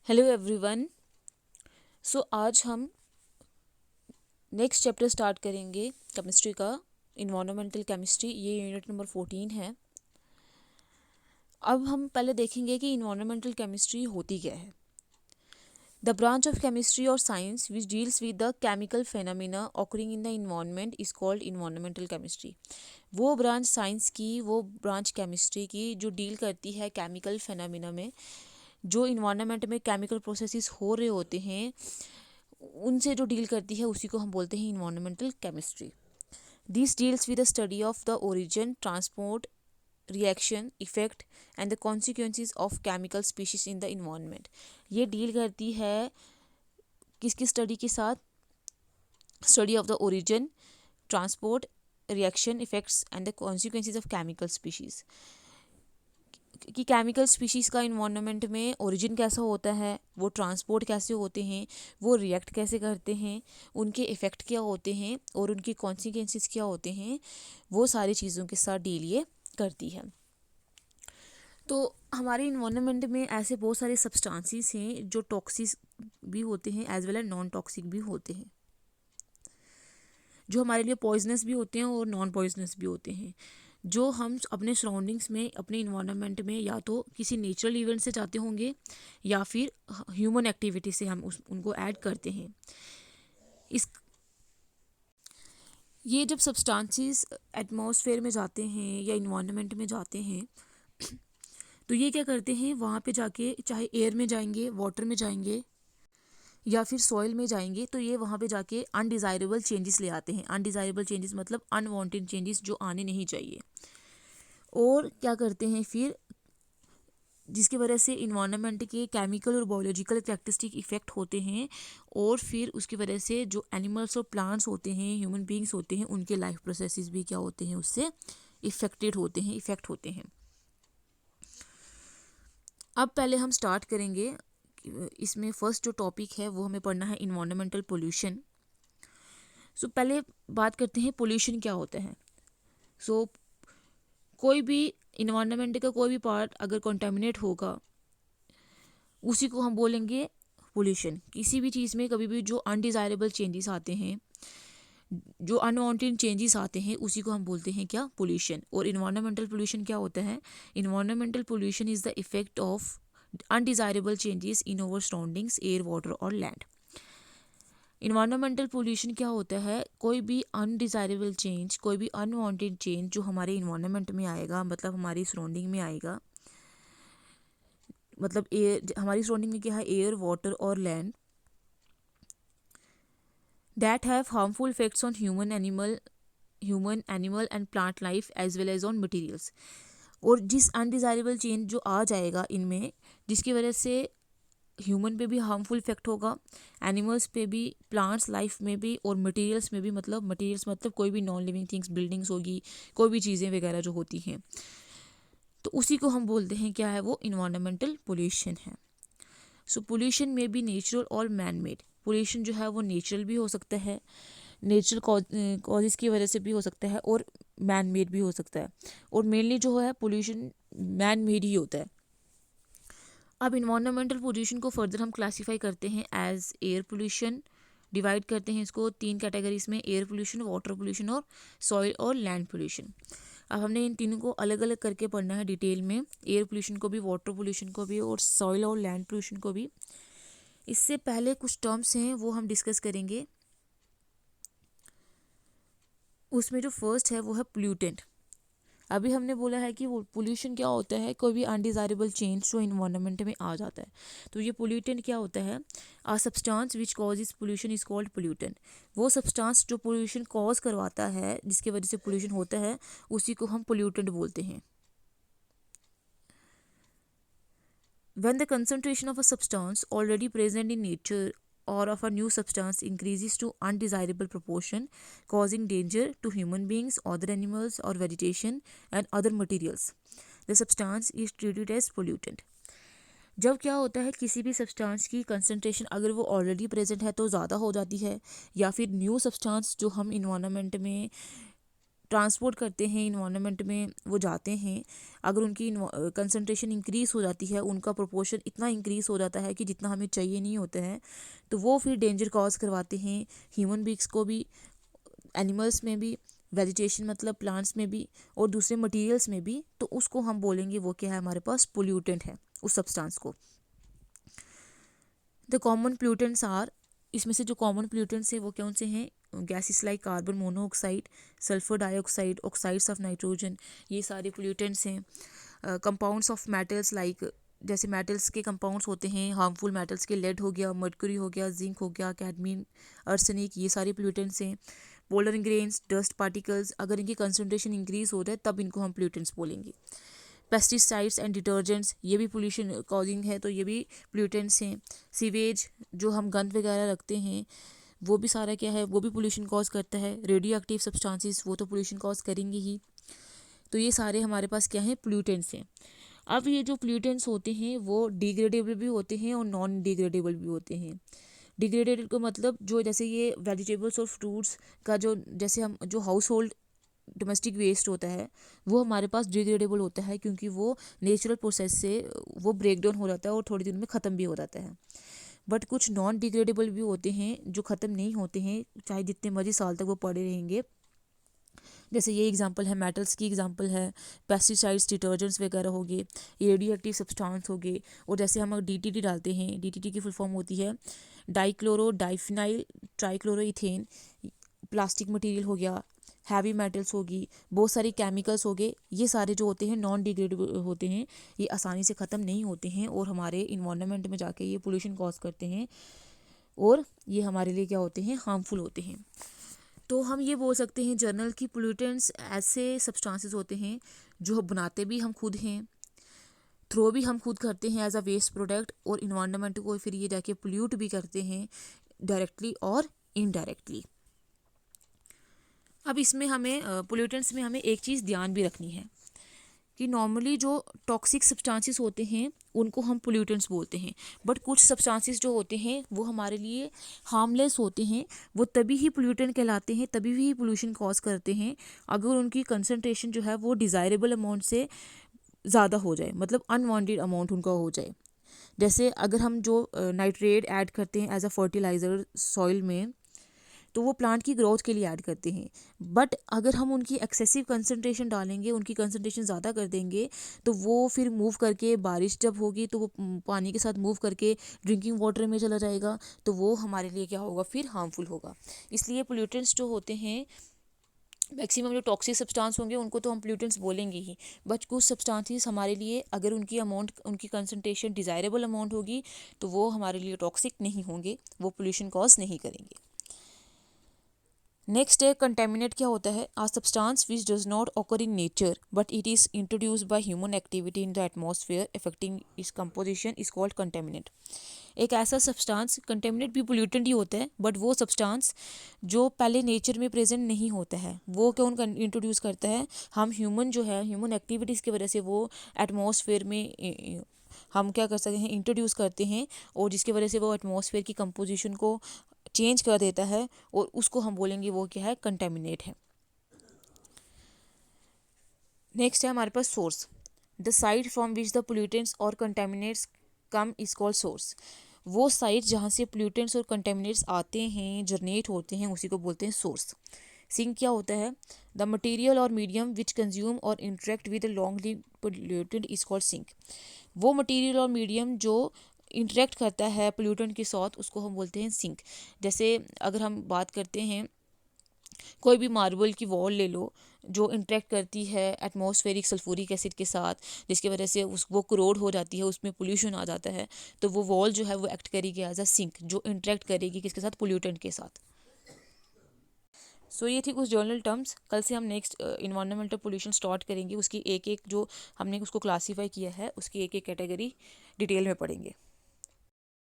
Hello everyone. आज हम next chapter start करेंगे केमिस्ट्री का, इन्वायरमेंटल केमिस्ट्री। ये यूनिट नंबर 14 है। अब हम पहले देखेंगे कि इन्वायरमेंटल केमिस्ट्री होती क्या है। द ब्रांच ऑफ केमिस्ट्री और science which deals with the chemical phenomena occurring in the environment is called environmental chemistry. वो ब्रांच साइंस की, वो ब्रांच केमिस्ट्री की जो डील करती है केमिकल फेनोमेना में, जो इन्वायरमेंट में केमिकल प्रोसेसेस हो रहे होते हैं उनसे जो डील करती है, उसी को हम बोलते हैं environmental chemistry. This deals with the study of the origin, transport, reaction, effect and the consequences of chemical species in the environment. ये डील करती है किसकी स्टडी के साथ? Study of the origin, transport, reaction, effects and the consequences of chemical species. कि chemical species का environment में origin कैसा होता है, वो ट्रांसपोर्ट कैसे होते हैं, वो रिएक्ट कैसे करते हैं, उनके इफ़ेक्ट क्या होते हैं और उनके कॉन्सिक्वेंसेस क्या होते हैं, वो सारी चीज़ों के साथ डील ये करती है। तो हमारे इन्वायरमेंट में ऐसे बहुत सारे सब्सटेंसेस हैं जो टॉक्सिक भी होते हैं as well as non toxic भी होते हैं, जो हमारे लिए पॉइजनस भी होते हैं और नॉन पॉइजनस भी होते हैं, जो हम अपने सराउंडिंग्स में, अपने इन्वायरमेंट में या तो किसी नेचुरल इवेंट से जाते होंगे या फिर ह्यूमन एक्टिविटी से हम उनको ऐड करते हैं। इस ये जब सब्सटेंसेस एटमॉस्फेयर में जाते हैं या इन्वायरमेंट में जाते हैं तो ये क्या करते हैं, वहाँ पे जाके चाहे एयर में जाएंगे, वाटर में जाएंगे या फिर सॉइल में जाएंगे, तो ये वहाँ पे जाके अनडिज़ायरेबल चेंजेस ले आते हैं। अनडिज़ायरेबल चेंजेस मतलब अनवांटेड चेंजेस जो आने नहीं चाहिए। और क्या करते हैं फिर, जिसकी वजह से इन्वायरमेंट के केमिकल और बायोलॉजिकल कैरेक्टरिस्टिक इफेक्ट होते हैं, और फिर उसकी वजह से जो एनिमल्स और प्लांट्स होते हैं, ह्यूमन बींग्स होते हैं, उनके लाइफ प्रोसेसेस भी क्या होते हैं, उससे इफेक्टेड होते हैं, इफेक्ट होते हैं। अब पहले हम स्टार्ट करेंगे, इसमें फर्स्ट जो टॉपिक है वो हमें पढ़ना है इन्वायरमेंटल पोल्यूशन। पहले बात करते हैं पोल्यूशन क्या होता है। कोई भी इन्वायरमेंट का कोई भी पार्ट अगर कंटेमिनेट होगा, उसी को हम बोलेंगे पोल्यूशन। किसी भी चीज़ में कभी भी जो अनडिज़ायरेबल चेंजेस आते हैं, जो अनवांटेड चेंजेस आते हैं, उसी को हम बोलते हैं क्या? पोल्यूशन। और इन्वायरमेंटल पोल्यूशन क्या होता है? Environmental pollution is the effect of undesirable changes in our surroundings, air, water और लैंड। इन्वायरमेंटल पोल्यूशन क्या होता है? कोई भी अनडिज़ायरेबल चेंज, कोई भी अनवांटेड चेंज जो हमारे इन्वायरमेंट में आएगा, मतलब हमारी सराउंडिंग में आएगा, मतलब एयर, हमारी सराउंडिंग में क्या है? एयर, वाटर और land, that have harmful effects on human animal and plant life as well as on materials. और जिस अनडिज़ायरेबल चेंज जो आ जाएगा इनमें, जिसकी वजह से ह्यूमन पे भी हार्मफुल इफेक्ट होगा, एनिमल्स पे भी, प्लांट्स लाइफ में भी, और मटेरियल्स में भी। मतलब मटेरियल्स मतलब कोई भी नॉन लिविंग थिंग्स, बिल्डिंग्स होगी, कोई भी चीज़ें वगैरह जो होती हैं, तो उसी को हम बोलते हैं क्या है? वो इन्वायरमेंटल पोल्यूशन है। पोल्यूशन में भी नेचुरल और मैन मेड। पोल्यूशन जो है वो नेचुरल भी हो सकता है, नेचुरल कॉजेज़ की वजह से भी हो सकता है, और मैन मेड भी हो सकता है। और मेनली जो है पोल्यूशन मैन मेड ही होता है। अब इन्वायरमेंटल पोल्यूशन को फर्दर हम क्लासीफाई करते हैं एज एयर पोल्यूशन। डिवाइड करते हैं इसको 3 कैटेगरीज में: एयर पोल्यूशन, वाटर पोल्यूशन और सॉइल और लैंड पोल्यूशन। अब हमने इन तीनों को अलग अलग करके पढ़ना है डिटेल में, एयर पोल्यूशन को भी, वाटर पोल्यूशन को भी, और सॉइल और लैंड पोल्यूशन को भी। इससे पहले कुछ टर्म्स हैं वो हम डिस्कस करेंगे। उसमें जो फर्स्ट है वो है पोल्यूटेंट। अभी हमने बोला है कि वो पोल्यूशन क्या होता है? कोई भी अनडिज़ायरेबल चेंज जो इन्वायरमेंट में आ जाता है, तो ये पोल्यूटेंट क्या होता है? A substance which causes pollution is called pollutant. वो सब्सटेंस जो पोल्यूशन कॉज करवाता है, जिसकी वजह से पोल्यूशन होता है, उसी को हम पोल्यूटेंट बोलते हैं। When the concentration of a substance already present in nature or of a new substance increases to undesirable proportion, causing danger to human beings, other animals or vegetation and other materials, the substance is treated as pollutant. जब क्या होता है, किसी भी substance की concentration अगर वो already present है तो ज़्यादा हो जाती है, या फिर न्यू सब्सटेंस जो हम इन्वायरमेंट में ट्रांसपोर्ट करते हैं इन्वायरमेंट में, वो जाते हैं, अगर उनकी कंसंट्रेशन इंक्रीज़ हो जाती है, उनका प्रोपोर्शन इतना इंक्रीज़ हो जाता है कि जितना हमें चाहिए नहीं होता है, तो वो फिर डेंजर कॉज करवाते हैं ह्यूमन बींग्स को भी, एनिमल्स में भी, वेजिटेशन मतलब प्लांट्स में भी, और दूसरे मटेरियल्स में भी। तो उसको हम बोलेंगे वो क्या है, हमारे पास पोल्यूटेंट है उस सब्सटेंस को। द कॉमन पोल्यूटेंट्स आर, इसमें से जो कॉमन पोल्यूटेंट्स है वो कौन से हैं, gases like carbon monoxide, sulphur dioxide, oxides of nitrogen, ये सारे पोल्यूटेंट्स हैं। कंपाउंड्स ऑफ मेटल्स लाइक, जैसे मेटल्स के कंपाउंड्स होते हैं हार्मफुल मेटल्स के, लेड हो गया, मर्क्यूरी हो गया, जिंक हो गया, कैडमियम, आर्सेनिक, ये सारे पोल्यूटेंट्स हैं। पोलर ग्रेन्स, डस्ट पार्टिकल्स, अगर इनकी कंसनट्रेशन इंक्रीज हो जाए तब इनको हम पोल्यूटेंट्स बोलेंगे। पेस्टिसाइड्स एंड डिटर्जेंट्स, ये भी पोल्यूशन कॉजिंग है, तो ये भी पोल्यूटेंट्स हैं। सीवेज, जो हम गंद वगैरह रखते हैं, वो भी सारा क्या है, वो भी पोल्यूशन कॉज करता है। रेडियो एक्टिव सब्सटेंसेस, वो तो पोल्यूशन कॉज करेंगे ही। तो ये सारे हमारे पास क्या है, पोल्यूटेंट्स हैं। अब ये जो पोल्यूटेंट्स होते हैं वो डिग्रेडेबल भी होते हैं और नॉन डिग्रेडेबल भी होते हैं। डिग्रेडेबल का मतलब जो, जैसे ये वेजिटेबल्स और फ्रूट्स का जो, जैसे हम जो हाउस होल्ड डोमेस्टिक वेस्ट होता है वो हमारे पास डिग्रेडेबल होता है, क्योंकि वो नेचुरल प्रोसेस से वो ब्रेक डाउन हो जाता है और थोड़े दिन में ख़त्म भी हो जाता है। बट कुछ नॉन डिग्रेडेबल भी होते हैं जो ख़त्म नहीं होते हैं, चाहे जितने मर्जी साल तक वो पड़े रहेंगे। जैसे ये एग्जांपल है, मेटल्स की एग्जांपल है, पेस्टिसाइड्स, डिटर्जेंट्स वगैरह हो गए, ये रेडियो एक्टिव सब्सटेंस हो गए। और जैसे हम डीटीटी डालते हैं, डीटीटी की फुल फॉर्म होती है डाइक्लोरो डाइफिनाइल ट्राइक्लोरोइथेन, प्लास्टिक मटेरियल हो गया, हैवी मेटल्स होगी, बहुत सारे केमिकल्स हो गए, ये सारे जो होते हैं नॉन डिग्रेडेबल होते हैं, ये आसानी से ख़त्म नहीं होते हैं और हमारे इन्वायरमेंट में जाके ये पोल्यूशन कॉज करते हैं और ये हमारे लिए क्या होते हैं, हार्मफुल होते हैं। तो हम ये बोल सकते हैं जर्नल की पोल्यूटेंट्स ऐसे सब्सटेंसेस होते हैं जो बनाते भी हम खुद हैं, थ्रो भी हम खुद करते हैं एज अ वेस्ट प्रोडक्ट, और इन्वायरमेंट को फिर ये जाके पोल्यूट भी करते हैं डायरेक्टली और इनडायरेक्टली। अब इसमें हमें पोल्यूटेंट्स में हमें एक चीज़ ध्यान भी रखनी है कि नॉर्मली जो टॉक्सिक सब्सटेंसेस होते हैं उनको हम पोल्यूटेंट्स बोलते हैं, बट कुछ सब्सटेंसेस जो होते हैं वो हमारे लिए हार्मलेस होते हैं, वो तभी ही पोल्यूटेंट कहलाते हैं, तभी भी पोल्यूशन कॉज करते हैं अगर उनकी कंसनट्रेशन जो है वो डिज़ायरेबल अमाउंट से ज़्यादा हो जाए, मतलब अनवांटेड अमाउंट उनका हो जाए। जैसे अगर हम जो नाइट्रेट ऐड करते हैं एज अ फर्टिलाइज़र सॉइल में, तो वो प्लांट की ग्रोथ के लिए ऐड करते हैं, बट अगर हम उनकी एक्सेसिव कंसंट्रेशन डालेंगे, उनकी कंसंट्रेशन ज़्यादा कर देंगे, तो वो फिर मूव करके, बारिश जब होगी तो वो पानी के साथ मूव करके ड्रिंकिंग वाटर में चला जाएगा, तो वो हमारे लिए क्या होगा, फिर हार्मफुल होगा। इसलिए पोल्यूटेंट्स जो होते हैं, मैक्सिमम जो टॉक्सिक सब्सटेंस होंगे उनको तो हम पोल्यूटेंट्स बोलेंगे ही, बट कुछ सब्सटेंसेस हमारे लिए अगर उनकी अमाउंट, उनकी कंसंट्रेशन डिज़ायरेबल अमाउंट होगी तो वो हमारे लिए टॉक्सिक नहीं होंगे, वो पोल्यूशन कॉज नहीं करेंगे। नेक्स्ट है कंटेमिनेट। क्या होता है, a substance which does not occur in nature but it is introduced by human activity in the atmosphere affecting its composition is called contaminant. एक ऐसा सब्सटेंस, कंटेमिनेट भी पोल्यूटेंट ही होता है, बट वो सब्सटेंस जो पहले नेचर में प्रेजेंट नहीं होता है, वो कौन इंट्रोड्यूस करता है, हम ह्यूमन जो है, ह्यूमन एक्टिविटीज़ की वजह से वो एटमॉस्फेयर में हम क्या कर सकते हैं, इंट्रोड्यूस करते हैं, और जिसकी वजह से वो एटमॉस्फेयर की कंपोजिशन को चेंज कर देता है, और उसको हम बोलेंगे वो क्या है, कंटेमिनेट है। नेक्स्ट है हमारे पास source. The site from which the pollutants और contaminants come is called source. वो साइट जहाँ से पोल्यूटेंट्स और कंटेमिनेट्स आते हैं, जनरेट होते हैं, उसी को बोलते हैं सोर्स। सिंक क्या होता है, द मटेरियल और मीडियम विच कंज्यूम और interact with long live pollutant is called sink. वो मटेरियल और मीडियम जो इंटरेक्ट करता है पोल्यूटेंट के साथ, उसको हम बोलते हैं सिंक। जैसे अगर हम बात करते हैं, कोई भी मार्बल की वॉल ले लो जो इंटरेक्ट करती है एटमॉस्फेरिक सल्फ्यूरिक एसिड के साथ, जिसकी वजह से वो करोड हो जाती है, उसमें पोल्यूशन आ जाता है, तो वो वॉल जो है वो एक्ट करेगी एज अ सिंक, जो इंटरेक्ट करेगी किसके साथ, पोल्यूटेंट के साथ। सो ये थी कुछ जर्नल टर्म्स। कल से हम नेक्स्ट इन्वायरमेंटल पोल्यूशन स्टार्ट करेंगे, उसकी एक एक जो हमने उसको क्लासीफाई किया है उसकी एक एक कैटेगरी डिटेल में पढ़ेंगे।